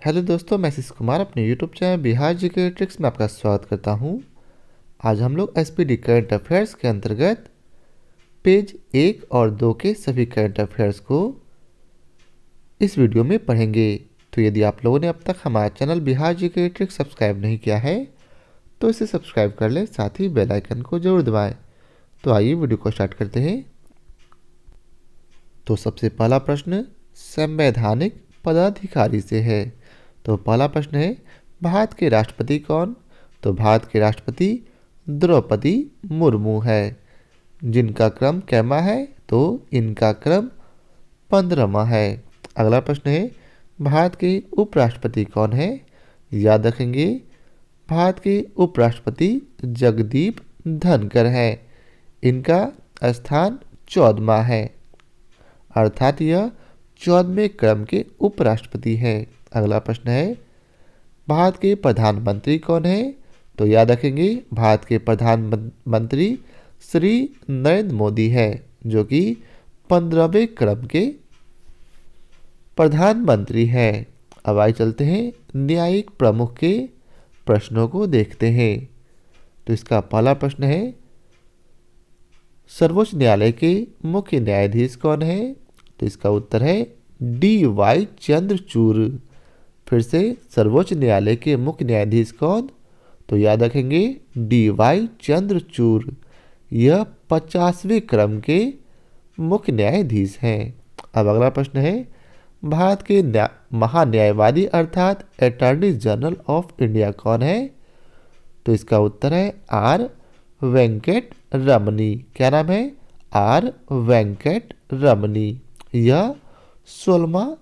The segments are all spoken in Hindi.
हेलो दोस्तों, मैं आशीष कुमार अपने YouTube channel Bihar GK tricks में आपका स्वागत करता हूं। आज हम लोग एसपीडी करंट अफेयर्स के अंतर्गत पेज 1 और 2 के सभी करंट अफेयर्स को इस वीडियो में पढ़ेंगे। तो यदि आप लोगों ने अब तक हमारा channel Bihar GK tricks subscribe नहीं किया है तो इसे सब्सक्राइब कर लें, साथ ही बेल आइकन को जरूर दबाएं। तो आइए वीडियो को स्टार्ट करते हैं। तो सबसे पहला प्रश्न संवैधानिक पदाधिकारी से है। तो पहला प्रश्न है, भारत के राष्ट्रपति कौन? तो भारत के राष्ट्रपति द्रौपदी मुर्मू है। जिनका क्रम कैमा है? तो इनका क्रम 15वां है। अगला प्रश्न है, भारत के उपराष्ट्रपति कौन है? याद रखेंगे, भारत के उपराष्ट्रपति जगदीप धनखड़ है। इनका स्थान 14वां है, अर्थात यह 14वें क्रम के उपराष्ट्रपति हैं। अगला प्रश्न है, भारत के प्रधानमंत्री कौन है? तो याद रखेंगे, भारत के प्रधानमंत्री श्री नरेंद्र मोदी है, जो कि 15वें क्रम के प्रधानमंत्री हैं। अब आइए चलते हैं न्यायिक प्रमुख के प्रश्नों को देखते हैं। तो इसका पहला प्रश्न है, सर्वोच्च न्यायालय के मुख्य न्यायाधीश कौन है? तो इसका उत्तर है डी.वाई. चंद्रचूड़। फिर से, सर्वोच्च न्यायालय के मुख्य न्यायाधीश कौन? तो याद रखेंगे, डी.वाई. चंद्रचूड़। यह 50वें क्रम के मुख्य न्यायाधीश हैं। अब अगला प्रश्न है, भारत के महान्यायवादी अर्थात अटॉर्नी जनरल ऑफ इंडिया कौन है? तो इसका उत्तर है आर. वेंकट रमनी। क्या नाम है? आर. वेंकट रमनी। यह 16वां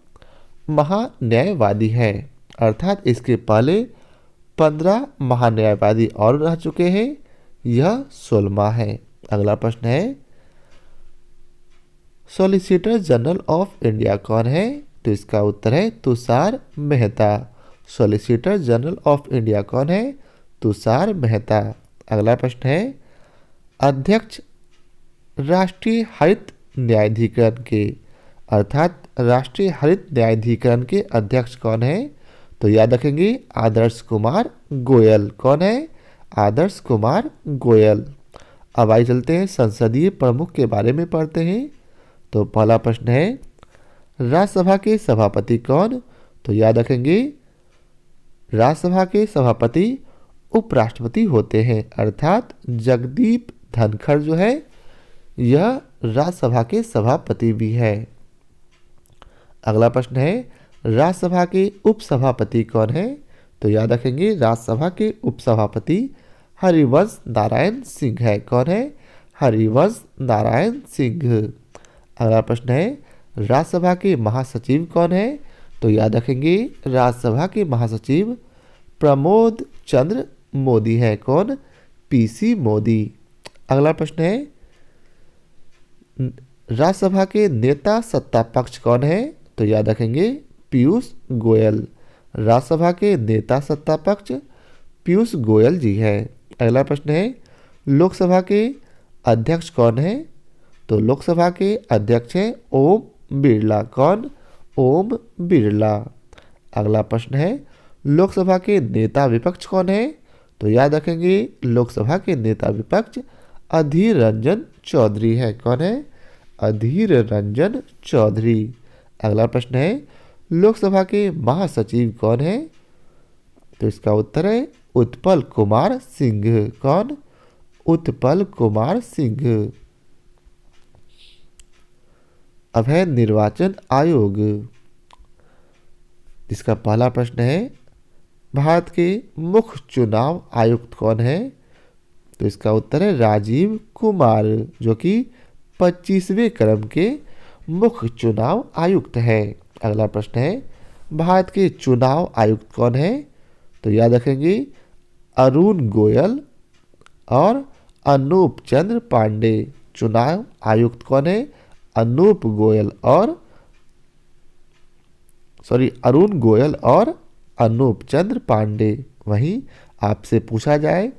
महान्यायवादी है, अर्थात इसके पहले 15 महान्यायवादी और रह चुके हैं, यह 16वां है। अगला प्रश्न है, सॉलिसिटर जनरल ऑफ इंडिया कौन है? तो इसका उत्तर है Tushar Mehta. Solicitor general of India कौन है? तुषार मेहता। अगला प्रश्न है, अध्यक्ष राष्ट्रीय हरित न्यायाधिकरण के अर्थात राष्ट्रीय हरित न्यायाधिकरण के अध्यक्ष कौन है? तो याद रखेंगे, आदर्श कुमार गोयल। कौन है? आदर्श कुमार गोयल। अब आइए चलते हैं संसदीय प्रमुख के बारे में पढ़ते हैं। तो पहला प्रश्न है, राज्यसभा के सभापति कौन? तो याद रखेंगे, राज्यसभा के सभापति उपराष्ट्रपति होते हैं, अर्थात जगदीप धनखड़ जो है यह राज्यसभा के सभापति भी है। अगला प्रश्न है, राज्यसभा के उपसभापति कौन है? तो याद रखेंगे, राज्यसभा के उपसभापति हरिवंश नारायण सिंह है। कौन है? हरिवंश नारायण सिंह। अगला प्रश्न है, राज्यसभा के महासचिव कौन है? तो याद रखेंगे, राज्यसभा के महासचिव प्रमोद चंद्र मोदी है। कौन? पीसी मोदी। अगला प्रश्न है, राज्यसभा के नेता सत्ता पक्ष कौन है? तो याद रखेंगे, पीयूष गोयल। राज्यसभा के नेता सत्ता पक्ष पीयूष गोयल जी है। अगला प्रश्न है, लोकसभा के अध्यक्ष कौन है? तो लोकसभा के अध्यक्ष हैं ओम बिरला। कौन? ओम बिरला। अगला प्रश्न है, लोकसभा के नेता विपक्ष कौन है? तो याद रखेंगे, लोकसभा के नेता विपक्ष अधीर रंजन चौधरी है। कौन है? अधीर रंजन चौधरी। अगला प्रश्न है, लोकसभा के महासचिव कौन है? तो इसका उत्तर है उत्पल कुमार सिंह। कौन? उत्पल कुमार सिंह। अब है निर्वाचन आयोग। इसका पहला प्रश्न है, भारत के मुख्य चुनाव आयुक्त कौन है? तो इसका उत्तर है राजीव कुमार, जो कि 25वें क्रम के मुख्य चुनाव आयुक्त है। अगला प्रश्न है, भारत के चुनाव आयुक्त कौन है? तो याद रखेंगे, अरुण गोयल और अनूप चंद्र पांडे। चुनाव आयुक्त कौन है? अनूप गोयल और अरुण गोयल और अनूप चंद्र पांडे। वहीं आपसे पूछा जाए,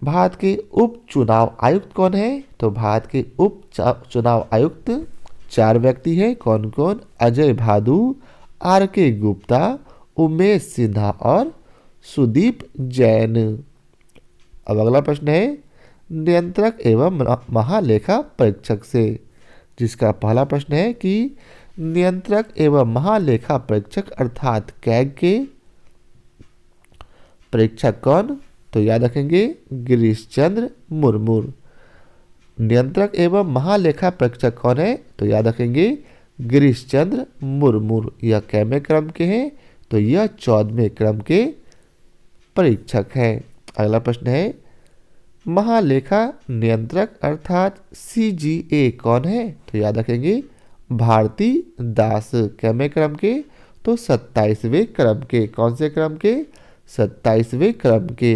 भारत के उप चुनाव आयुक्त कौन है? तो भारत के उप चुनाव आयुक्त 4 व्यक्ति हैं। कौन कौन? अजय भादु, आर के गुप्ता, उमेश सिन्हा और सुदीप जैन। अब अगला प्रश्न है नियंत्रक एवं महालेखा परीक्षक से, जिसका पहला प्रश्न है कि नियंत्रक एवं महालेखा परीक्षक अर्थात कैग के परीक्षक कौन? तो याद रखेंगे गिरीश चंद्र मुर्मू। नियंत्रक एवं महालेखा परीक्षक कौन है? तो याद रखेंगे गिरीश चंद्र मुर्मू। यह कैमे क्रम के हैं? तो यह 14वें क्रम के परीक्षक हैं। अगला प्रश्न है महालेखा नियंत्रक अर्थात CGA कौन है? तो याद रखेंगे भारती दास। कैमे क्रम के? तो 27वें क्रम के। कौन से क्रम के? 27वें क्रम के।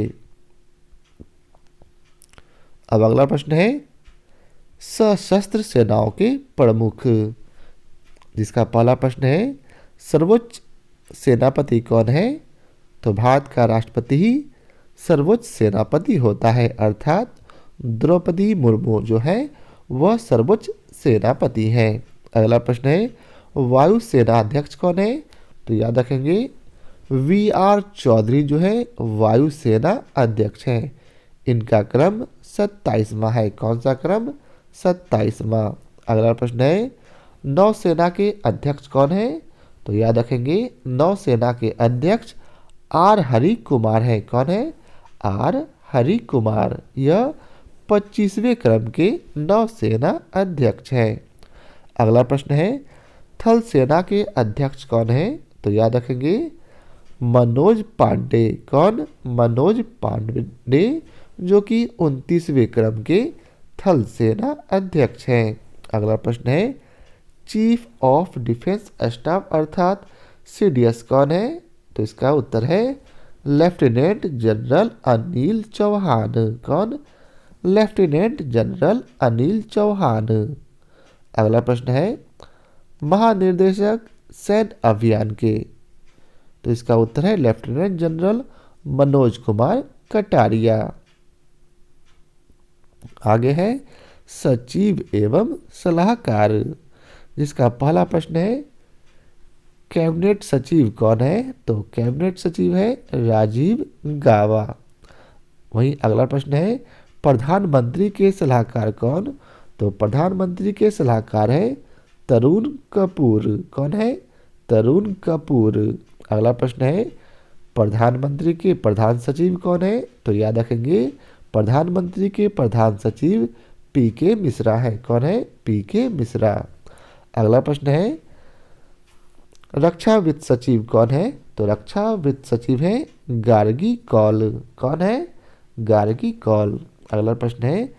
अब अगला प्रश्न है सशस्त्र सेनाओं के प्रमुख, जिसका पहला प्रश्न है सर्वोच्च सेनापति कौन है? तो भारत का राष्ट्रपति ही सर्वोच्च सेनापति होता है, अर्थात द्रौपदी मुर्मू जो है वह सर्वोच्च सेनापति है। अगला प्रश्न है वायु सेना अध्यक्ष कौन है? तो याद रखेंगे VR चौधरी जो है वायु सेना अध्यक्ष है। इनका क्रम 27वां है। कौन सा क्रम? 27वां। अगला प्रश्न है नौसेना के अध्यक्ष कौन है? तो याद रखेंगे नौसेना के अध्यक्ष R हरि कुमार है। कौन है? R हरि कुमार। यह 25वें क्रम के नौसेना अध्यक्ष है। अगला प्रश्न है थल सेना के अध्यक्ष कौन है? तो याद रखेंगे मनोज पांडे। कौन? मनोज पांडे जो कि 29वें क्रम के थल सेना अध्यक्ष हैं। अगला प्रश्न है चीफ ऑफ डिफेंस स्टाफ अर्थात CDS कौन है? तो इसका उत्तर है लेफ्टिनेंट जनरल अनिल चौहान। कौन? Lieutenant general Anil Chauhan. अगला प्रश्न है महानिर्देशक सैन्य अभियान के, तो इसका उत्तर है लेफ्टिनेंट जनरल मनोज कुमार कटारिया। आगे है सचिव एवं सलाहकार, जिसका पहला प्रश्न है कैबिनेट सचिव कौन है? तो कैबिनेट सचिव है राजीव गाबा। वहीं अगला प्रश्न है प्रधानमंत्री के सलाहकार कौन? तो प्रधानमंत्री के सलाहकार है तरुण कपूर। कौन है? तरुण कपूर। अगला प्रश्न है प्रधानमंत्री के प्रधान सचिव कौन है? तो याद रखेंगे प्रधानमंत्री के प्रधान सचिव PK मिश्रा है। कौन है? PK मिश्रा। अगला प्रश्न है रक्षा वित्त सचिव कौन है? तो रक्षा वित्त सचिव है गार्गी कौल। कौन है? गार्गी कौल। अगला प्रश्न है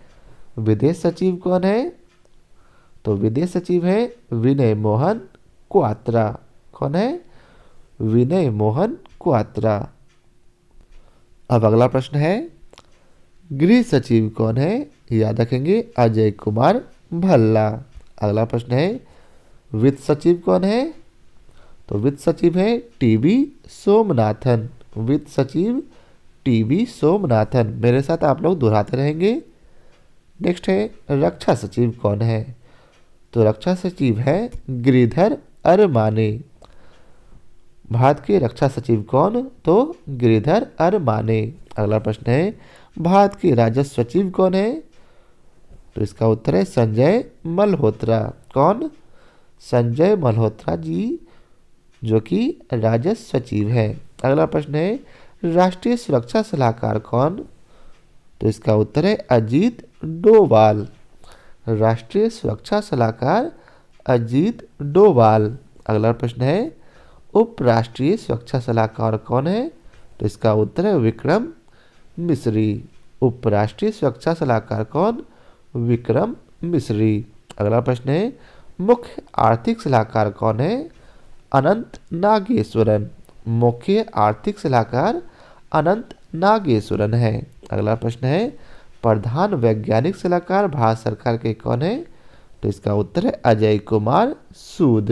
विदेश सचिव कौन है? तो विदेश सचिव है विनय मोहन क्वात्रा। कौन है? विनय मोहन क्वात्रा। अब अगला प्रश्न है गृह सचिव कौन है? याद रखेंगे अजय कुमार भल्ला। अगला प्रश्न है वित्त सचिव कौन है? तो वित्त सचिव है TB सोमनाथन। वित्त सचिव TB सोमनाथन। मेरे साथ आप लोग दोहराते रहेंगे। नेक्स्ट है रक्षा सचिव कौन है? तो रक्षा सचिव है गिरिधर अरमाने। भारत के रक्षा सचिव कौन? तो गिरिधर अरमाने। अगला प्रश्न है भारत के राजस्व सचिव कौन है? तो इसका उत्तर है संजय मल्होत्रा। कौन? संजय मल्होत्रा जी जो कि राजस्व सचिव है। अगला प्रश्न है राष्ट्रीय सुरक्षा सलाहकार कौन? तो इसका उत्तर है अजीत डोभाल। राष्ट्रीय सुरक्षा सलाहकार अजीत डोभाल। अगला प्रश्न है उप राष्ट्रीय सुरक्षा सलाहकार कौन है? तो इसका उत्तर है विक्रम मिश्री। उप राष्ट्रीय सुरक्षा सलाहकार कौन? विक्रम मिश्री। अगला प्रश्न है मुख्य आर्थिक सलाहकार कौन है? अनंत नागेश्वरन। मुख्य आर्थिक सलाहकार अनंत नागेश्वरन है। अगला प्रश्न है प्रधान वैज्ञानिक सलाहकार भारत सरकार के कौन है? तो इसका उत्तर है अजय कुमार सूद।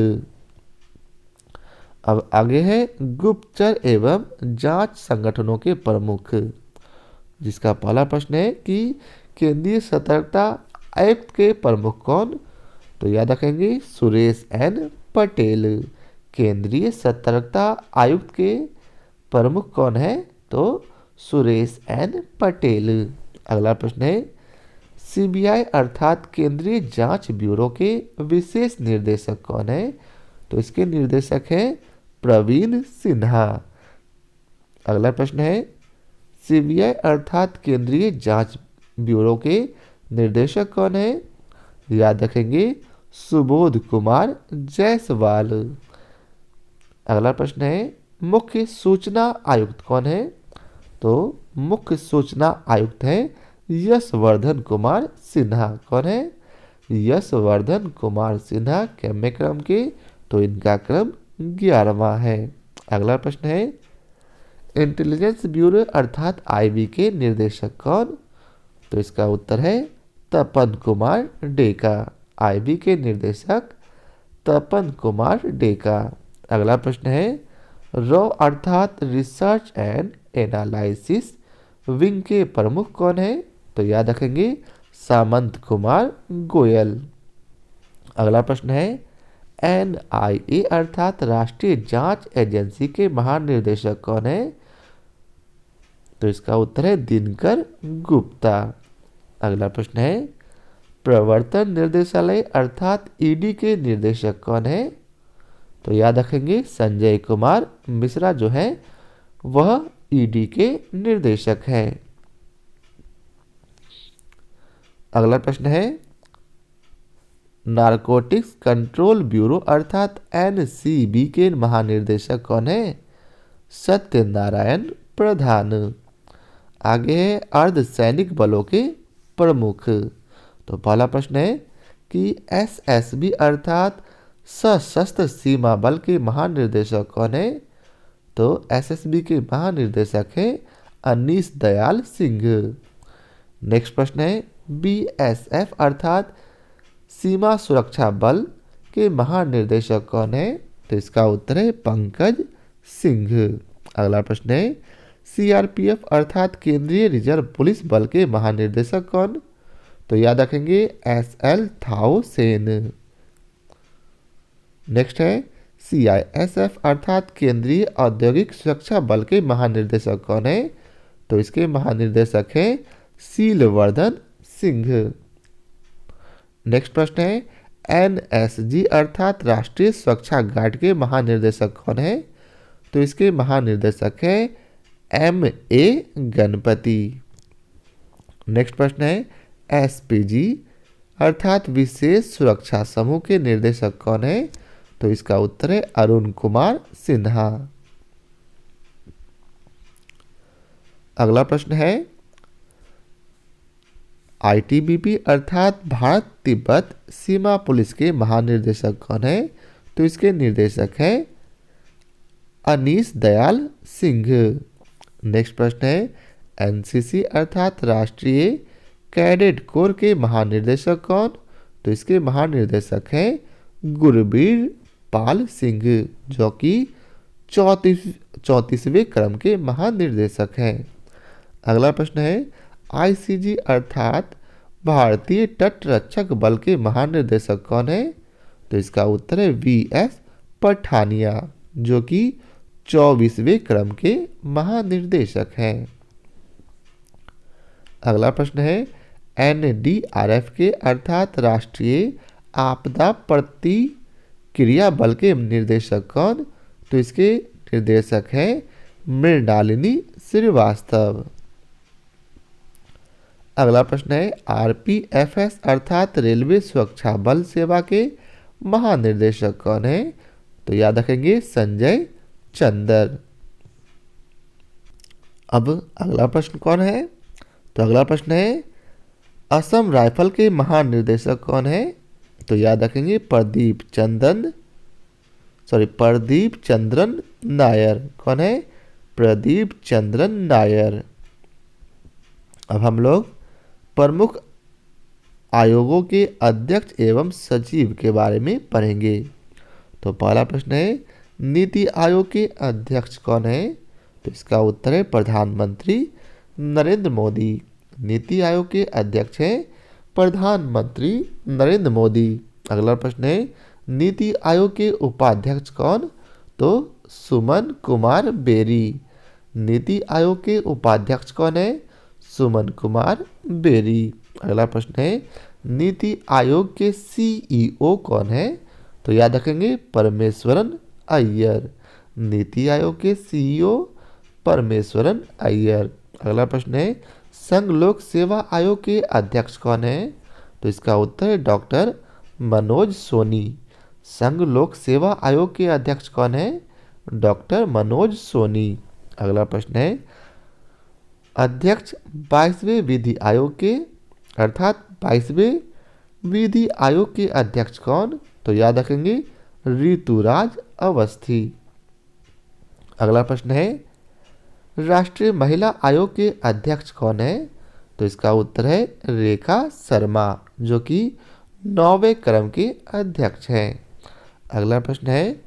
अब आगे है गुप्तचर एवं जांच संगठनों के प्रमुख, जिसका पहला प्रश्न है कि केंद्रीय सतर्कता आयुक्त के प्रमुख कौन? तो याद रखेंगे सुरेश N पटेल। केंद्रीय सतर्कता आयुक्त के प्रमुख कौन है? तो सुरेश एन पटेल। अगला प्रश्न है सीबीआई अर्थात केंद्रीय जांच ब्यूरो के विशेष निर्देशक कौन है? तो इसके निर्देशक हैं प्रवीण सिन्हा। अगला प्रश्न है सीबीआई अर्थात केंद्रीय जांच ब्यूरो के निर्देशक कौन है? याद रखेंगे सुबोध कुमार जायसवाल। अगला प्रश्न है मुख्य सूचना आयुक्त कौन है? तो मुख्य सूचना आयुक्त है यशवर्धन कुमार सिन्हा। कौन है? यशवर्धन कुमार सिन्हा। केम्य क्रम के? तो इनका क्रम 11वां है। अगला प्रश्न है इंटेलिजेंस ब्यूरो अर्थात आईबी के निर्देशक कौन? तो इसका उत्तर है तपन कुमार डेका। आईबी के निर्देशक तपन कुमार डेका। अगला प्रश्न है रॉ अर्थात रिसर्च एंड एनालिसिस विंग के प्रमुख कौन है? तो याद रखेंगे सामंत कुमार गोयल। अगला प्रश्न है एनआईए अर्थात राष्ट्रीय जांच एजेंसी के महानिर्देशक कौन है? तो इसका उत्तर है दिनकर गुप्ता। अगला प्रश्न है प्रवर्तन निर्देशालय अर्थात ईडी के निर्देशक कौन है? तो याद रखेंगे संजय कुमार मिश्रा जो है वह ईडी के निर्देशक है। अगला प्रश्न है नारकोटिक्स कंट्रोल ब्यूरो अर्थात एनसीबी के महानिर्देशक कौन है? सत्यनारायण प्रधान। आगे है अर्धसैनिक बलों के प्रमुख। तो पहला प्रश्न है कि एसएसबी अर्थात सशस्त्र सीमा बल के महानिर्देशक कौन है? तो एसएसबी के महानिर्देशक है अनीश दयाल सिंह। नेक्स्ट प्रश्न है बीएसएफ अर्थात सीमा सुरक्षा बल के महानिर्देशक कौन है? तो इसका उत्तर है पंकज सिंह। अगला प्रश्न है सीआरपीएफ अर्थात केंद्रीय रिजर्व पुलिस बल के महानिर्देशक कौन? तो याद रखेंगे एसएल थाओ सेन। नेक्स्ट है सीआईएसएफ अर्थात केंद्रीय औद्योगिक सुरक्षा बल के महानिर्देशक कौन है? तो इसके महानिर्देशक है सीलवर्धन सिंह। नेक्स्ट प्रश्न है एनएसजी अर्थात राष्ट्रीय सुरक्षा गार्ड के महानिर्देशक कौन है? तो इसके महानिर्देशक है एमए गणपति। नेक्स्ट प्रश्न है एसपीजी अर्थात विशेष सुरक्षा समूह के निर्देशक कौन है? तो इसका उत्तर है अरुण कुमार सिन्हा। अगला प्रश्न है आईटीबीपी अर्थात भारत तिब्बत सीमा पुलिस के महानिर्देशक कौन है? तो इसके निर्देशक है अनीश दयाल सिंह। नेक्स्ट प्रश्न है एनसीसी अर्थात राष्ट्रीय कैडेट कोर के महानिर्देशक कौन? तो इसके महानिर्देशक हैं गुरबीर पाल सिंह जो कि 34वें क्रम के महानिर्देशक हैं। अगला प्रश्न है आईसीजी अर्थात भारतीय तट रक्षक बल के महानिर्देशक कौन है? तो इसका उत्तर है वीएस पठानिया जो कि 24वें क्रम के महानिर्देशक हैं। अगला प्रश्न है एनडीआरएफ के अर्थात राष्ट्रीय आपदा प्रतिक्रिया बल के निर्देशक कौन? तो इसके निर्देशक है मृणालिनी श्रीवास्तव। अगला प्रश्न है आरपीएफएस अर्थात रेलवे सुरक्षा बल सेवा के महानिर्देशक कौन है? तो याद रखेंगे संजय चंदर। अब अगला प्रश्न कौन है? तो अगला प्रश्न है असम राइफल के महानिर्देशक कौन है? तो याद रखेंगे प्रदीप चंद्रन नायर। कौन है? प्रदीप चंद्रन नायर। अब हम लोग प्रमुख आयोगों के अध्यक्ष एवं सचिव के बारे में पढ़ेंगे। तो पहला प्रश्न है नीति आयोग के अध्यक्ष कौन है? तो इसका उत्तर है प्रधानमंत्री नरेंद्र मोदी। नीति आयोग के अध्यक्ष हैं प्रधानमंत्री नरेंद्र मोदी। अगला प्रश्न है नीति आयोग के उपाध्यक्ष कौन? तो सुमन कुमार बेरी। नीति आयोग के उपाध्यक्ष कौन है? सुमन कुमार बेरी। अगला प्रश्न है नीति आयोग के सीईओ कौन है? तो याद रखेंगे परमेश्वरन अय्यर। नीति आयोग के सीईओ परमेश्वरन अय्यर। अगला प्रश्न है संघ लोक सेवा आयोग के अध्यक्ष कौन है? तो इसका उत्तर है डॉक्टर मनोज सोनी। संघ लोक सेवा आयोग के अध्यक्ष कौन है? डॉक्टर मनोज सोनी। अगला प्रश्न है अध्यक्ष 22वें विधि आयोग के अर्थात 22वें विधि आयोग के अध्यक्ष कौन? तो याद रखेंगे ऋतुराज अवस्थी। अगला प्रश्न है राष्ट्रीय महिला आयोग के अध्यक्ष कौन है? तो इसका उत्तर है रेखा शर्मा, जो कि 9वें क्रम के अध्यक्ष हैं। अगला प्रश्न है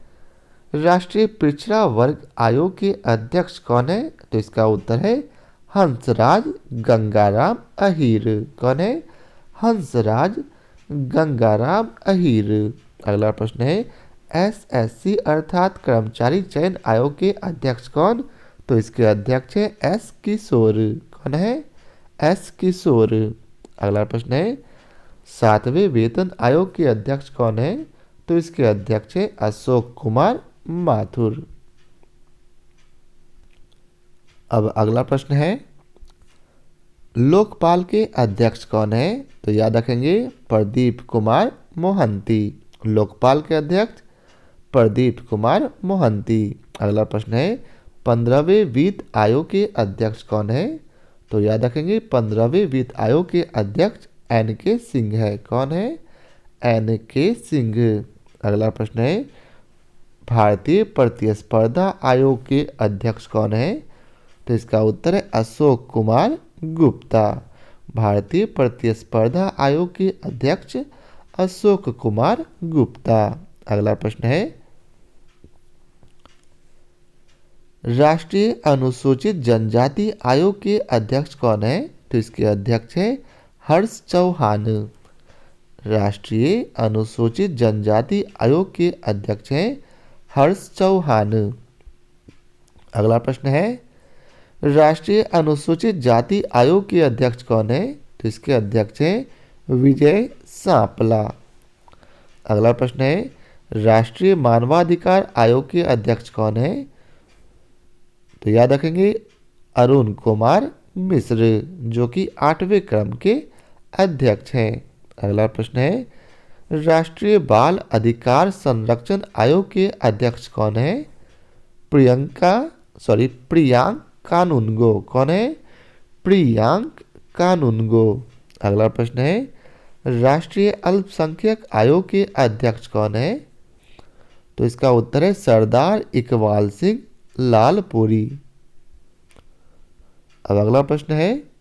राष्ट्रीय पिछड़ा वर्ग आयोग के अध्यक्ष कौन है? तो इसका उत्तर है हंसराज गंगाराम अहीर। कौन है? हंसराज गंगाराम अहीर। अगला प्रश्न है एसएससी अर्थात कर्मचारी चयन आयोग के अध्यक्ष कौन? तो इसके अध्यक्ष है एस किशोर। कौन है? एस किशोर। अगला प्रश्न है 7वें वेतन आयोग के अध्यक्ष कौन है? तो इसके अध्यक्ष है अशोक कुमार माथुर। अब अगला प्रश्न है लोकपाल के अध्यक्ष कौन है? तो याद रखेंगे प्रदीप कुमार मोहंती। लोकपाल के अध्यक्ष प्रदीप कुमार मोहंती। अगला प्रश्न है 15वें वित्त आयोग के अध्यक्ष कौन है? तो याद रखेंगे 15वें वित्त आयोग के अध्यक्ष एन के सिंह है। कौन है? एन के सिंह। अगला प्रश्न है भारतीय प्रतिस्पर्धा आयोग के अध्यक्ष कौन है? तो इसका उत्तर है अशोक कुमार गुप्ता। भारतीय प्रतिस्पर्धा आयोग के अध्यक्ष अशोक कुमार गुप्ता। अगला प्रश्न है राष्ट्रीय अनुसूचित जनजाति आयोग के अध्यक्ष कौन है? तो इसके अध्यक्ष है हर्ष चौहान। राष्ट्रीय अनुसूचित जनजाति आयोग के अध्यक्ष हैं हर्ष चौहान। अगला प्रश्न है राष्ट्रीय अनुसूचित जाति आयोग के अध्यक्ष कौन है? तो इसके अध्यक्ष हैं विजय सांपला। अगला प्रश्न है राष्ट्रीय मानवाधिकार आयोग के अध्यक्ष कौन है? तो याद रखेंगे अरुण कुमार मिश्र, जो कि 8वें क्रम के अध्यक्ष हैं। अगला प्रश्न है राष्ट्रीय बाल अधिकार संरक्षण आयोग के अध्यक्ष कौन है? प्रियांक कानूनगो। कौन है? प्रियांक कानूनगो। अगला प्रश्न है राष्ट्रीय अल्पसंख्यक आयोग के अध्यक्ष कौन है? तो इसका उत्तर है सरदार इकबाल सिंह लालपुरी। अब अगला प्रश्न है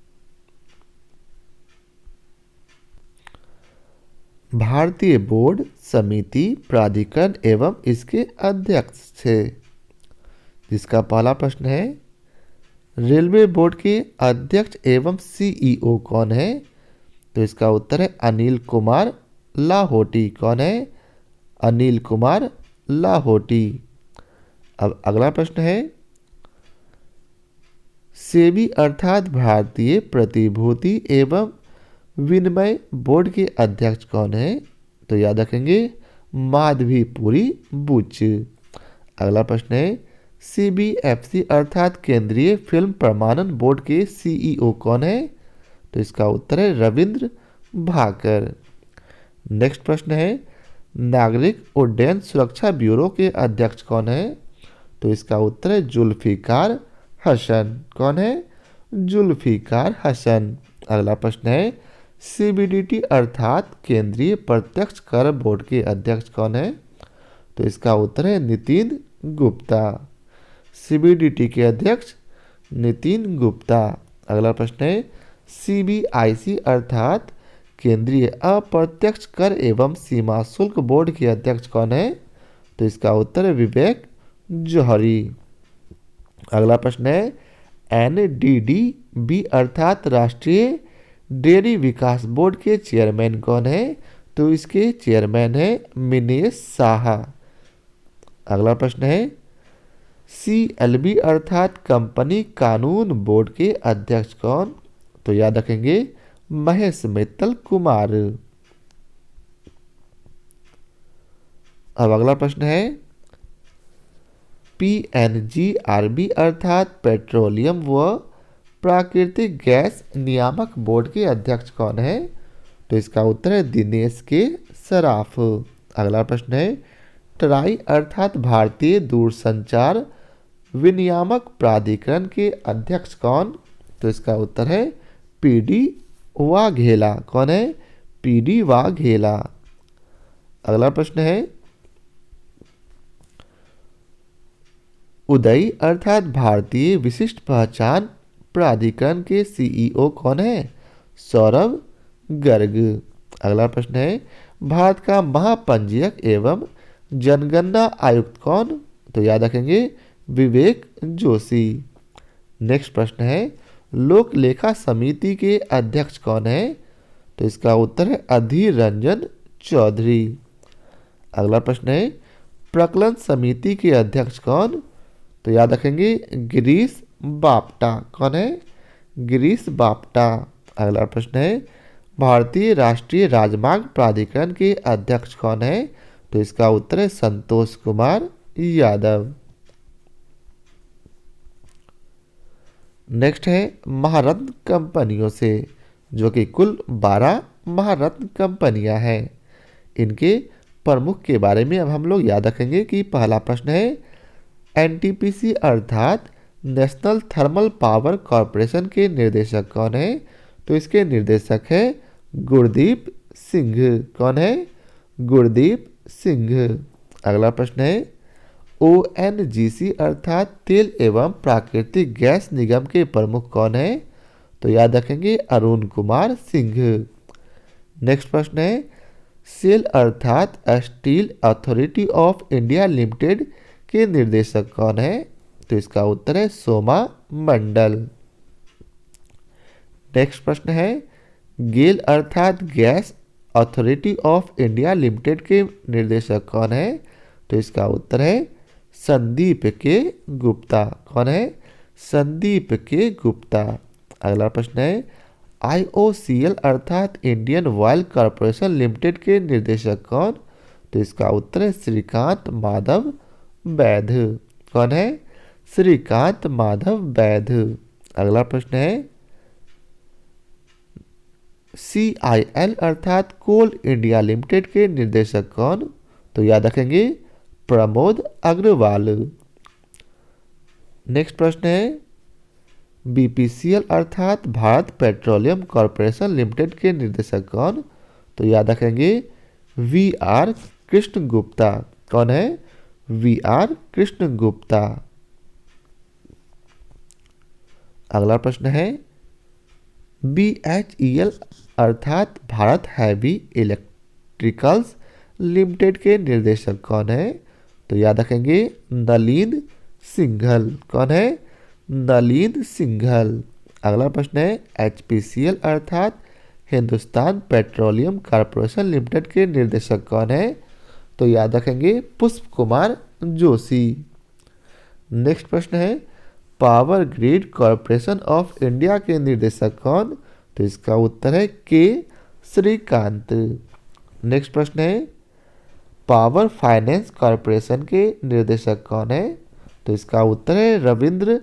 भारतीय बोर्ड समिति प्राधिकरण एवं इसके अध्यक्ष थे। जिसका पहला प्रश्न है रेलवे बोर्ड के अध्यक्ष एवं सीईओ कौन है? तो इसका उत्तर है अनिल कुमार लाहोटी। कौन है? अनिल कुमार लाहोटी। अब अगला प्रश्न है सेबी अर्थात भारतीय प्रतिभूति एवं विनिमय बोर्ड के अध्यक्ष कौन है? तो याद रखेंगे माधवीपुरी बुच। अगला प्रश्न है सीबीएफसी अर्थात केंद्रीय फिल्म प्रमाणन बोर्ड के सीईओ कौन है? तो इसका उत्तर है रविंद्र भाकर। नेक्स्ट प्रश्न है नागरिक उड्डयन सुरक्षा ब्यूरो के अध्यक्ष कौन है? तो इसका उत्तर है जुल्फिकार हसन। कौन है? जुल्फिकार हसन। अगला प्रश्न है सीबीडीटी अर्थात केंद्रीय प्रत्यक्ष कर बोर्ड के अध्यक्ष कौन है? तो इसका उत्तर है नितिन गुप्ता। सीबीडीटी के अध्यक्ष नितिन गुप्ता। अगला प्रश्न है सीबीआईसी अर्थात केंद्रीय अप्रत्यक्ष कर एवं सीमा शुल्क बोर्ड के अध्यक्ष कौन है? तो इसका उत्तर है विवेक जौहरी। अगला प्रश्न है एनडीडीबी अर्थात राष्ट्रीय डेयरी विकास बोर्ड के चेयरमैन कौन है? तो इसके चेयरमैन है मिनेश साहा। अगला प्रश्न है CLB अर्थात कंपनी कानून बोर्ड के अध्यक्ष कौन? तो याद रखेंगे महेश मित्तल कुमार। अब अगला प्रश्न है PNGRB अर्थात पेट्रोलियम व प्राकृतिक गैस नियामक बोर्ड के अध्यक्ष कौन है? तो इसका उत्तर है दिनेश के सराफ। अगला प्रश्न है ट्राई अर्थात भारतीय दूरसंचार विनियामक प्राधिकरण के अध्यक्ष कौन? तो इसका उत्तर है PD वाघेला। कौन है? PD वाघेला। अगला प्रश्न है उदय अर्थात भारतीय विशिष्ट पहचान प्राधिकरण के CEO कौन है? सौरभ गर्ग। अगला प्रश्न है भारत का महापंजीयक एवं जनगणना आयुक्त कौन? तो याद रखेंगे विवेक जोशी। नेक्स्ट प्रश्न है लोक लेखा समिति के अध्यक्ष कौन है? तो इसका उत्तर है अधीर रंजन चौधरी। अगला प्रश्न है प्रकलन समिति के अध्यक्ष कौन? तो याद रखेंगे गिरीश बापटा। कौन है? गिरीश बापटा। अगला प्रश्न है भारतीय राष्ट्रीय राजमार्ग प्राधिकरण के अध्यक्ष कौन है? तो इसका उत्तर है संतोष कुमार यादव। नेक्स्ट है महारत्न कंपनियों से, जो कि कुल 12 महारत्न कंपनियां हैं। इनके प्रमुख के बारे में अब हम लोग याद रखेंगे कि पहला प्रश्न है NTPC अर्थात नेशनल थर्मल पावर कॉरपोरेशन के निर्देशक कौन है? तो इसके निर्देशक है गुरदीप सिंह। कौन है? गुरदीप सिंह। अगला प्रश्न है ONGC अर्थात तेल एवं प्राकृतिक गैस निगम के प्रमुख कौन है? तो याद रखेंगे अरुण कुमार सिंह। नेक्स्ट प्रश्न है सेल अर्थात steel authority of India limited के निर्देशक कौन है? तो इसका उत्तर है सोमा मंडल। नेक्स्ट प्रश्न है गेल अर्थात gas authority of India limited के निर्देशक कौन है? तो इसका उत्तर है संदीप के गुप्ता। कौन है? संदीप के गुप्ता। अगला प्रश्न है IOCL अर्थात इंडियन ऑयल कॉरपोरेशन लिमिटेड के निर्देशक कौन? तो इसका उत्तर है श्रीकांत माधव वैध। कौन है? श्रीकांत माधव वैध। अगला प्रश्न है CIL अर्थात कोल इंडिया लिमिटेड के निर्देशक कौन? तो याद रखेंगे प्रमोद अग्रवाल। नेक्स्ट प्रश्न है BPCL अर्थात भारत पेट्रोलियम कॉरपोरेशन लिमिटेड के निर्देशक कौन? तो याद रखेंगे VR कृष्ण गुप्ता। कौन है? VR कृष्ण गुप्ता। अगला प्रश्न है BHEL अर्थात भारत हैवी इलेक्ट्रिकल्स लिमिटेड के निर्देशक कौन है? तो याद रखेंगे नलिन सिंघल। कौन है? नलिन सिंघल। अगला प्रश्न है HPCL अर्थात हिंदुस्तान पेट्रोलियम कॉरपोरेशन लिमिटेड के निर्देशक कौन है? तो याद रखेंगे पुष्प कुमार जोशी। नेक्स्ट प्रश्न है power grid corporation of India के निर्देशक कौन? तो इसका उत्तर है के श्रीकांत। नेक्स्ट प्रश्न है पावर फाइनेंस कॉरपोरेशन के निर्देशक कौन है? तो इसका उत्तर है रविंद्र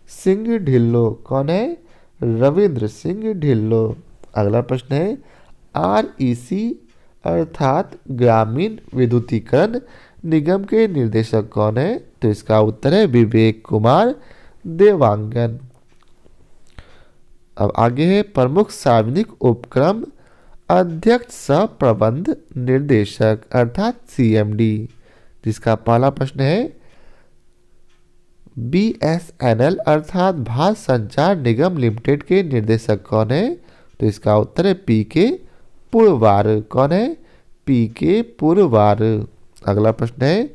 सिंह ढिल्लो। कौन है? रविंद्र सिंह ढिल्लो। अगला प्रश्न है REC अर्थात ग्रामीण विद्युतीकरण निगम के निर्देशक कौन है? तो इसका उत्तर है विवेक कुमार देवांगन। अब आगे है प्रमुख सार्वजनिक उपक्रम अध्यक्ष सह प्रबंध निर्देशक अर्थात CMD, जिसका पहला प्रश्न है BSNL अर्थात भारत संचार निगम लिमिटेड के निर्देशक कौन है? तो इसका उत्तर है PK पुरवार। कौन है? PK पुरवार। अगला प्रश्न है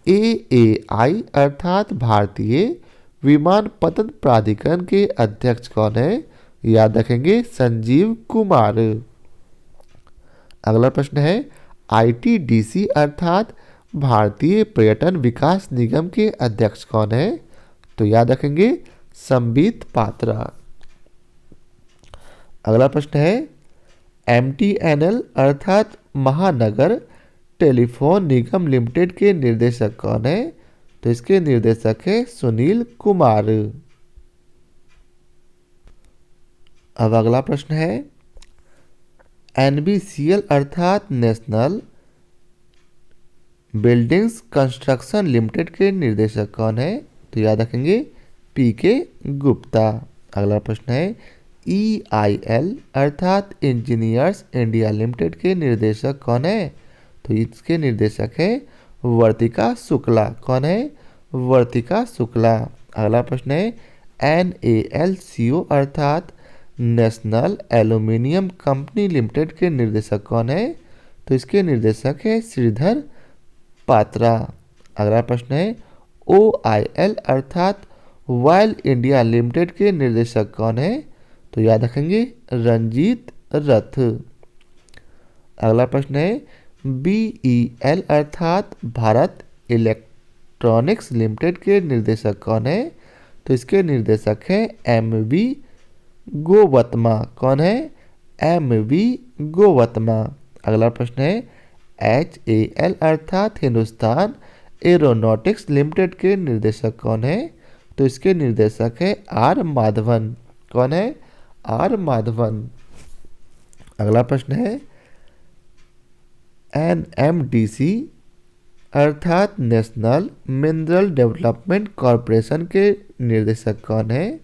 AAI अर्थात भारतीय विमानपत्तन प्राधिकरण के अध्यक्ष कौन है? याद रखेंगे संजीव कुमार। अगला प्रश्न है ITDC अर्थात भारतीय पर्यटन विकास निगम के अध्यक्ष कौन है? तो याद रखेंगे संबित पात्रा। अगला प्रश्न है MTNL अर्थात महानगर टेलीफोन निगम लिमिटेड के निर्देशक कौन है? तो इसके निर्देशक है सुनील कुमार। अब अगला प्रश्न है NBCL अर्थात नेशनल बिल्डिंग्स कंस्ट्रक्शन लिमिटेड के निर्देशक कौन है? तो याद रखेंगे PK गुप्ता। अगला प्रश्न है EIL अर्थात इंजीनियर्स इंडिया लिमिटेड के निर्देशक कौन है? तो इसके निर्देशक है वर्तिका शुक्ला। कौन है? वर्तिका शुक्ला। अगला प्रश्न है NALCO अर्थात नेशनल एल्यूमिनियम कंपनी लिमिटेड के निर्देशक कौन है? तो इसके निर्देशक है श्रीधर पात्रा। अगला प्रश्न है OIL अर्थात ऑयल इंडिया लिमिटेड के निर्देशक कौन है? तो याद रखेंगे रंजीत रथ। अगला प्रश्न है BEL अर्थात भारत इलेक्ट्रॉनिक्स लिमिटेड के निर्देशक कौन है? तो इसके निर्देशक है MV गोवत्मा। कौन है? MV गोवत्मा। अगला प्रश्न है HAL अर्थात हिंदुस्तान एरोनॉटिक्स लिमिटेड के निर्देशक कौन है? तो इसके निर्देशक है R माधवन। कौन है? R माधवन। अगला प्रश्न है NMDC अर्थात नेशनल मिनरल डेवलपमेंट कॉरपोरेशन के निर्देशक कौन है?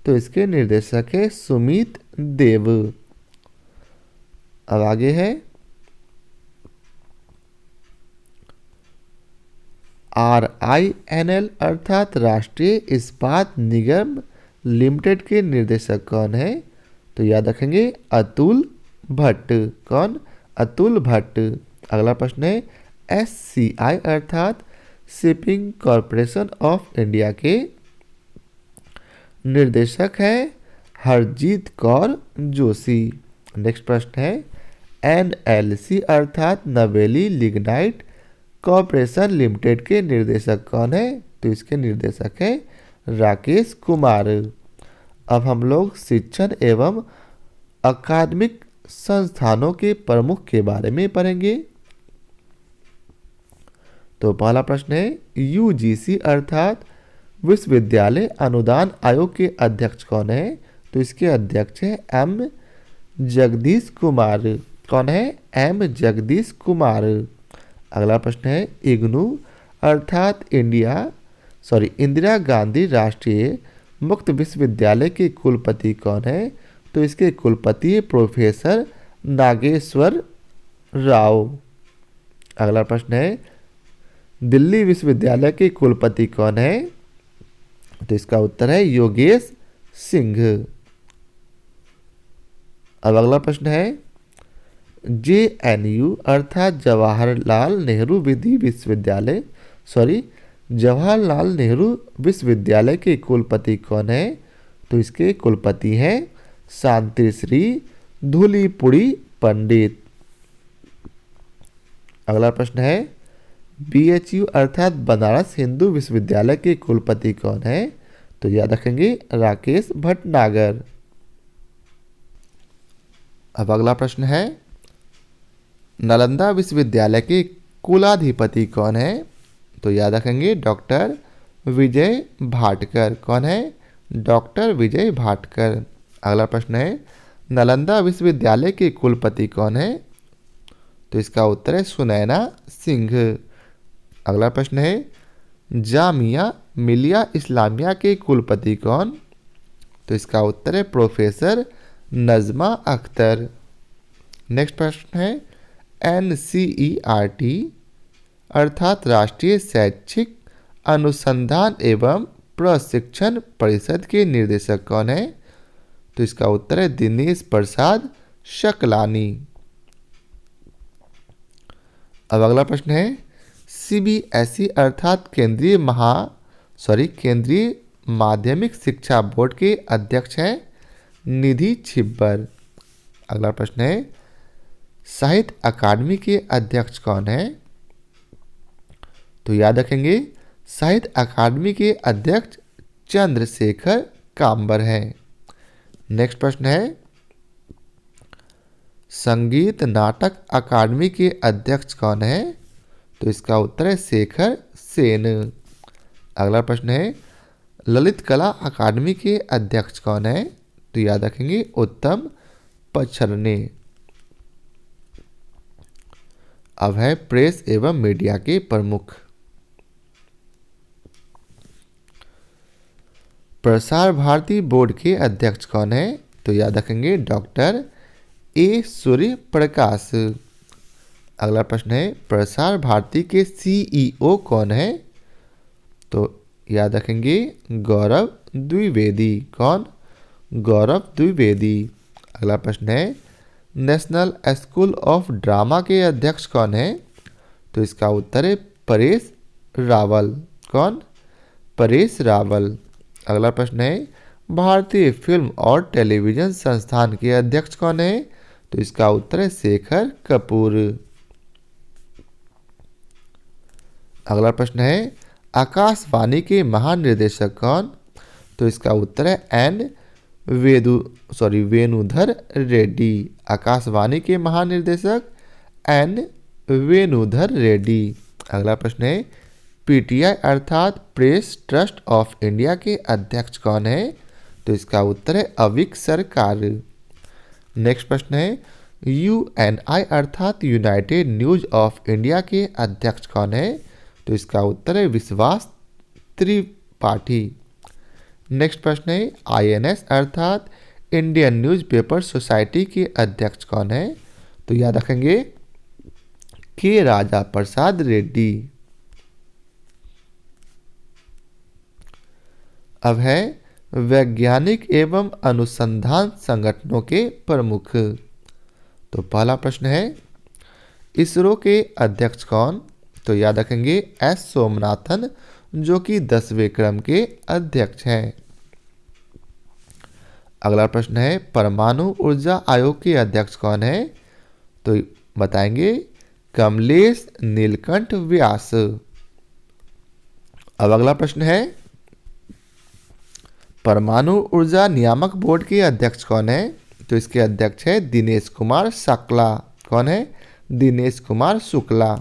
तो इसके निर्देशक है सुमित देव। अब आगे है RINL अर्थात राष्ट्रीय इस्पात निगम लिमिटेड के निर्देशक कौन है? तो याद रखेंगे अतुल भट्ट। कौन? अतुल भट्ट। अगला प्रश्न है SCI अर्थात शिपिंग कॉरपोरेशन ऑफ इंडिया के निर्देशक है हरजीत कौर जोशी। नेक्स्ट प्रश्न है NLC अर्थात नवेली लिग्नाइट कॉरपोरेशन लिमिटेड के निर्देशक कौन है? तो इसके निर्देशक है राकेश कुमार। अब हम लोग शिक्षण एवं अकादमिक संस्थानों के प्रमुख के बारे में पढ़ेंगे। तो पहला प्रश्न है UGC अर्थात विश्वविद्यालय अनुदान आयोग के अध्यक्ष कौन है? तो इसके अध्यक्ष है M जगदीश कुमार। कौन है? M जगदीश कुमार। अगला प्रश्न है IGNOU अर्थात इंदिरा गांधी राष्ट्रीय मुक्त विश्वविद्यालय के कुलपति कौन है? तो इसके कुलपति प्रोफेसर नागेश्वर राव। अगला प्रश्न है दिल्ली विश्वविद्यालय के कुलपति कौन है? तो इसका उत्तर है योगेश सिंह। अब अगला प्रश्न है JNU अर्थात जवाहरलाल नेहरू विश्वविद्यालय के कुलपति कौन है? तो इसके कुलपति हैं शांति श्री धूलीपुड़ी पंडित। अगला प्रश्न है BHU अर्थात बनारस हिंदू विश्वविद्यालय के कुलपति कौन है? तो याद रखेंगे राकेश भटनागर। अब अगला प्रश्न है नालंदा विश्वविद्यालय के कुलाधिपति कौन है? तो याद रखेंगे डॉक्टर विजय भाटकर। कौन है? डॉक्टर विजय भाटकर। अगला प्रश्न है नालंदा विश्वविद्यालय के कुलपति कौन है? तो इसका उत्तर है सुनैना सिंह। अगला प्रश्न है जामिया मिलिया इस्लामिया के कुलपति कौन? तो इसका उत्तर है प्रोफेसर नजमा अख्तर। नेक्स्ट प्रश्न है NCERT अर्थात राष्ट्रीय शैक्षिक अनुसंधान एवं प्रशिक्षण परिषद के निर्देशक कौन है? तो इसका उत्तर है दिनेश प्रसाद शकलानी। अब अगला प्रश्न है CBSE अर्थात केंद्रीय माध्यमिक शिक्षा बोर्ड के अध्यक्ष हैं निधि छिब्बर। अगला प्रश्न है साहित्य अकादमी के अध्यक्ष कौन है? तो याद रखेंगे साहित्य अकादमी के अध्यक्ष चंद्रशेखर काम्बर हैं। नेक्स्ट प्रश्न है संगीत नाटक अकादमी के अध्यक्ष कौन है? तो इसका उत्तर है शेखर सेन। अगला प्रश्न है ललित कला अकादमी के अध्यक्ष कौन है? तो याद रखेंगे उत्तम पचरने। अब है प्रेस एवं मीडिया के प्रमुख। प्रसार भारती बोर्ड के अध्यक्ष कौन है? तो याद रखेंगे डॉक्टर ए सूर्य प्रकाश। अगला प्रश्न है प्रसार भारती के सीईओ कौन है? तो याद रखेंगे गौरव द्विवेदी। कौन? गौरव द्विवेदी। अगला प्रश्न है नेशनल स्कूल ऑफ ड्रामा के अध्यक्ष कौन है? तो इसका उत्तर है परेश रावल। कौन? परेश रावल। अगला प्रश्न है भारतीय फिल्म और टेलीविजन संस्थान के अध्यक्ष कौन है? तो इसका उत्तर है शेखर कपूर। अगला प्रश्न है आकाशवाणी के महानिदेशक कौन? तो इसका उत्तर है वेणुधर रेड्डी। आकाशवाणी के महानिदेशक एन वेणुधर रेड्डी। अगला प्रश्न है पीटीआई अर्थात प्रेस ट्रस्ट ऑफ इंडिया के अध्यक्ष कौन है? तो इसका उत्तर है अविक सरकार। नेक्स्ट प्रश्न है यूएनआई अर्थात यूनाइटेड न्यूज ऑफ इंडिया के अध्यक्ष कौन है? तो इसका उत्तर है विश्वास त्रिपाठी। नेक्स्ट प्रश्न है आईएनएस अर्थात इंडियन न्यूज़पेपर सोसाइटी के अध्यक्ष कौन है? तो याद रखेंगे के राजा प्रसाद रेड्डी। अब है वैज्ञानिक एवं अनुसंधान संगठनों के प्रमुख। तो पहला प्रश्न है इसरो के अध्यक्ष कौन? तो याद रखेंगे एस सोमनाथन जो कि 10वें क्रम के अध्यक्ष हैं। अगला प्रश्न है परमाणु ऊर्जा आयोग के अध्यक्ष कौन है? तो बताएंगे कमलेश नीलकंठ व्यास। अब अगला प्रश्न है परमाणु ऊर्जा नियामक बोर्ड के अध्यक्ष कौन है? तो इसके अध्यक्ष है दिनेश कुमार शुक्ला। कौन है? दिनेश कुमार शुक्ला।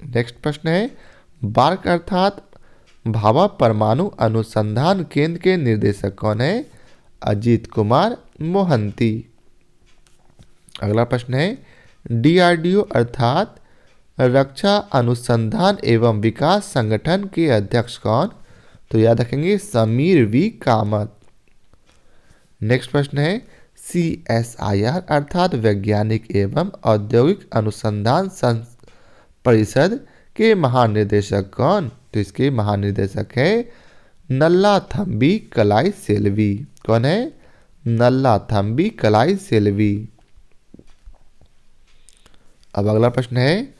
नेक्स्ट प्रश्न है बार्क अर्थात भाभा परमाणु अनुसंधान केंद्र के निर्देशक कौन है? अजीत कुमार मोहंती। अगला प्रश्न है डीआरडीओ अर्थात रक्षा अनुसंधान एवं विकास संगठन के अध्यक्ष कौन? तो याद रखेंगे समीर वी कामत। नेक्स्ट प्रश्न है सीएसआईआर अर्थात वैज्ञानिक एवं औद्योगिक अनुसंधान परिषद के महानिदेशक कौन? तो इसके महानिदेशक है नल्लाथम्बी कलाई सेल्वी। कौन है? नल्लाथम्बी कलाई सेल्वी। अब अगला प्रश्न है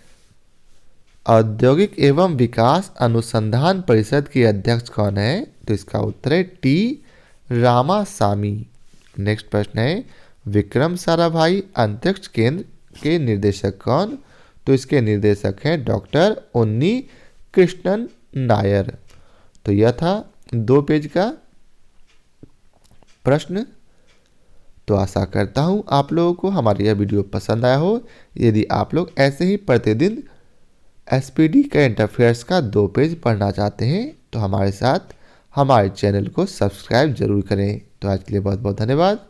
औद्योगिक एवं विकास अनुसंधान परिषद के अध्यक्ष कौन है? तो इसका उत्तर है टी रामासामी। नेक्स्ट प्रश्न है विक्रम साराभाई अंतरिक्ष केंद्र के निर्देशक कौन? तो इसके निर्देशक हैं डॉक्टर उन्नी कृष्णन नायर। तो यह था 2 पेज का प्रश्न। तो आशा करता हूँ आप लोगों को हमारी यह वीडियो पसंद आया हो। यदि आप लोग ऐसे ही प्रतिदिन एसपीडी करंट अफेयर्स का 2 पेज पढ़ना चाहते हैं तो हमारे साथ हमारे चैनल को सब्सक्राइब जरूर करें। तो आज के लिए बहुत बहुत धन्यवाद।